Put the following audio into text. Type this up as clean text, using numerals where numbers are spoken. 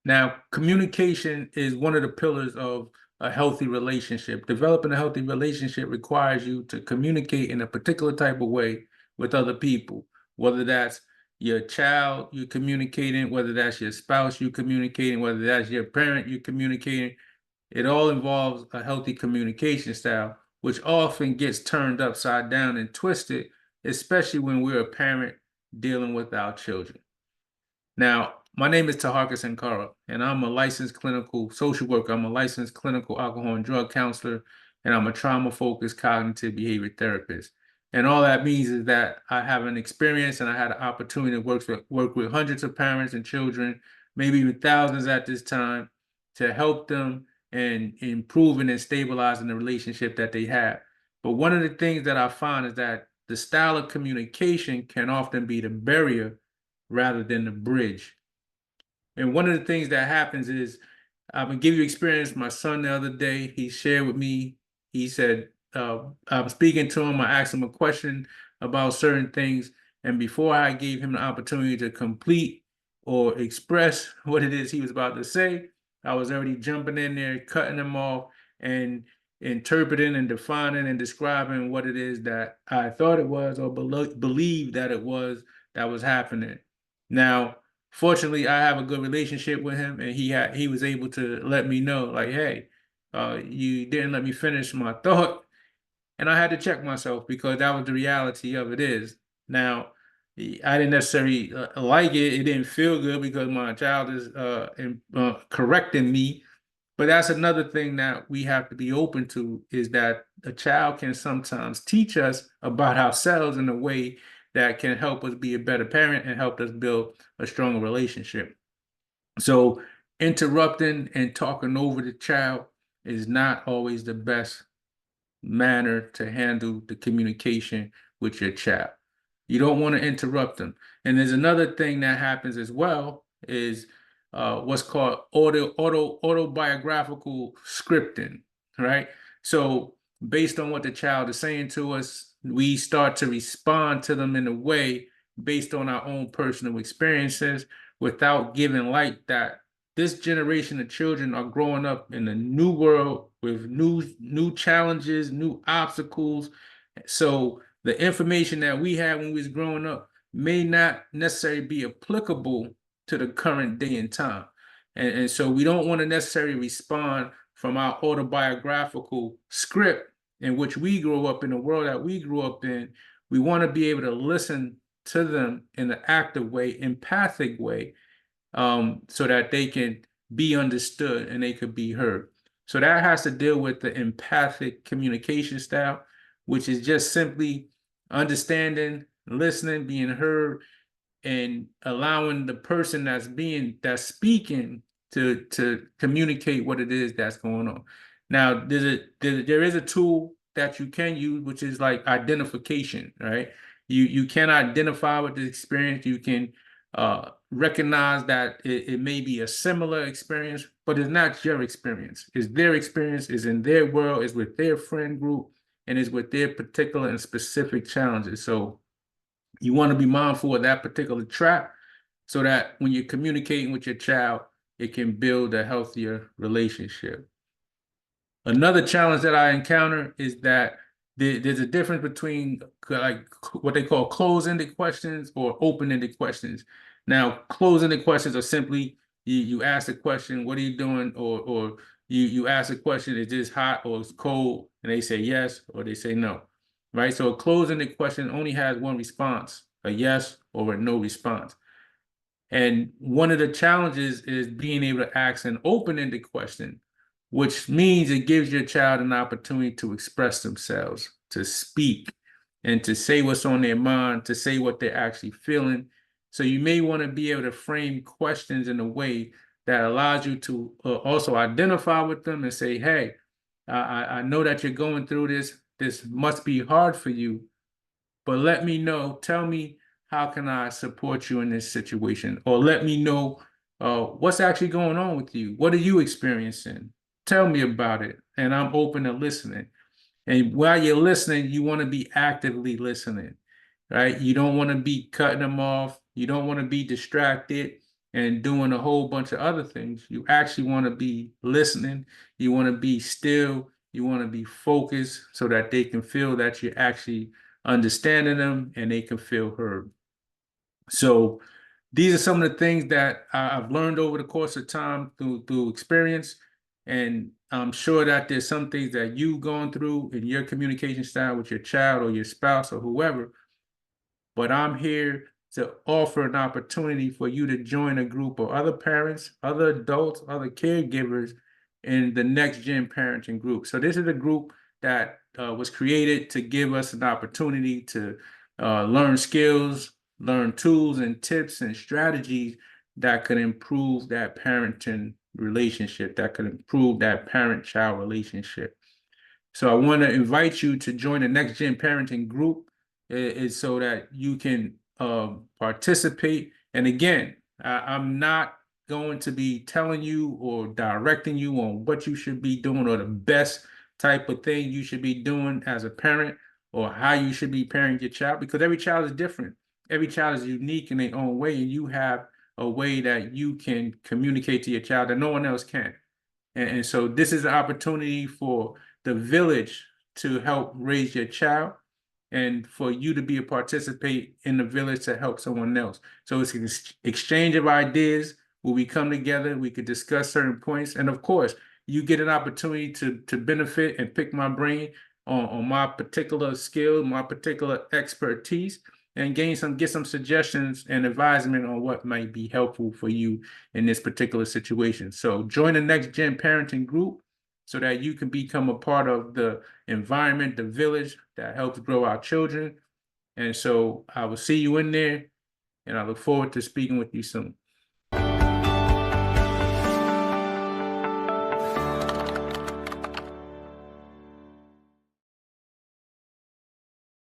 Now, communication is one of the pillars of a healthy relationship. Developing a healthy relationship requires you to communicate in a particular type of way with other people, whether that's your child you're communicating, whether that's your spouse you're communicating, whether that's your parent you're communicating. It all involves a healthy communication style, which often gets turned upside down and twisted, especially when we're a parent dealing with our children. Now, my name is Taharka Sankara, and I'm a licensed clinical social worker. I'm a licensed clinical alcohol and drug counselor, and I'm a trauma-focused cognitive behavior therapist. And all that means is that I have an experience and I had an opportunity to work with hundreds of parents and children, maybe even thousands at this time, to help them in improving and stabilizing the relationship that they have. But one of the things that I find is that the style of communication can often be the barrier rather than the bridge. And one of the things that happens is, I'm gonna give you experience. My son the other day, he shared with me, he said, I'm speaking to him, I asked him a question about certain things, and before I gave him the opportunity to complete or express what it is he was about to say, I was already jumping in there, cutting him off, and interpreting and defining and describing what it is that I thought it was or believed that it was that was happening. Now, fortunately, I have a good relationship with him, and he was able to let me know, like, hey, you didn't let me finish my thought, and I had to check myself because that was the reality of it is. Now, I didn't necessarily like it. It didn't feel good because my child is correcting me. But that's another thing that we have to be open to is that a child can sometimes teach us about ourselves in a way that can help us be a better parent and help us build a stronger relationship. So interrupting and talking over the child is not always the best manner to handle the communication with your child. You don't want to interrupt them. And there's another thing that happens as well is what's called autobiographical scripting, right? So based on what the child is saying to us, we start to respond to them in a way based on our own personal experiences without giving light that this generation of children are growing up in a new world with new challenges, new obstacles. So the information that we had when we was growing up may not necessarily be applicable to the current day and time. And so we don't want to necessarily respond from our autobiographical script in which we grew up in the world that we grew up in. We want to be able to listen to them in an active way, empathic way, so that they can be understood and they could be heard. So that has to deal with the empathic communication style, which is just simply understanding, listening, being heard, and allowing the person that's speaking to communicate what it is that's going on. Now, there is a tool that you can use, which is like identification, right? You can identify with the experience. You can recognize that it may be a similar experience, but it's not your experience. It's their experience, is in their world, is with their friend group, and is with their particular and specific challenges. So you want to be mindful of that particular trap so that when you're communicating with your child, it can build a healthier relationship. Another challenge that I encounter is that there's a difference between like what they call closed-ended questions or open-ended questions. Now, closed-ended questions are simply you ask a question, what are you doing? Or you ask a question, is this hot or it's cold? And they say yes or they say no, right? So a closed-ended question only has one response, a yes or a no response. And one of the challenges is being able to ask an open-ended question, which means it gives your child an opportunity to express themselves, to speak, and to say what's on their mind, to say what they're actually feeling. So you may want to be able to frame questions in a way that allows you to also identify with them and say, hey, I know that you're going through this. This must be hard for you, but let me know. Tell me, how can I support you in this situation? Or let me know what's actually going on with you. What are you experiencing? Tell me about it. And I'm open to listening. And while you're listening, you want to be actively listening, right? You don't want to be cutting them off. You don't want to be distracted. and doing a whole bunch of other things. You actually want to be listening. You want to be still. You want to be focused so that they can feel that you're actually understanding them and they can feel heard. So these are some of the things that I've learned over the course of time through experience. And I'm sure that there's some things that you've gone through in your communication style with your child or your spouse or whoever. But I'm here to offer an opportunity for you to join a group of other parents, other adults, other caregivers in the Next Gen Parenting Group. So this is a group that was created to give us an opportunity to learn skills, learn tools and tips and strategies that could improve that parenting relationship, that could improve that parent-child relationship. So I want to invite you to join the Next Gen Parenting Group is so that you can participate. And again, I'm not going to be telling you or directing you on what you should be doing or the best type of thing you should be doing as a parent or how you should be parenting your child, because every child is different. Every child is unique in their own way, and you have a way that you can communicate to your child that no one else can. And so this is an opportunity for the village to help raise your child and for you to be a participate in the village to help someone else. So it's an exchange of ideas where we come together, we could discuss certain points. And of course, you get an opportunity to benefit and pick my brain on my particular skill, my particular expertise, and get some suggestions and advisement on what might be helpful for you in this particular situation. So join the Next Gen Parenting Group so that you can become a part of the environment, the village that helps grow our children. And so I will see you in there, and I look forward to speaking with you soon.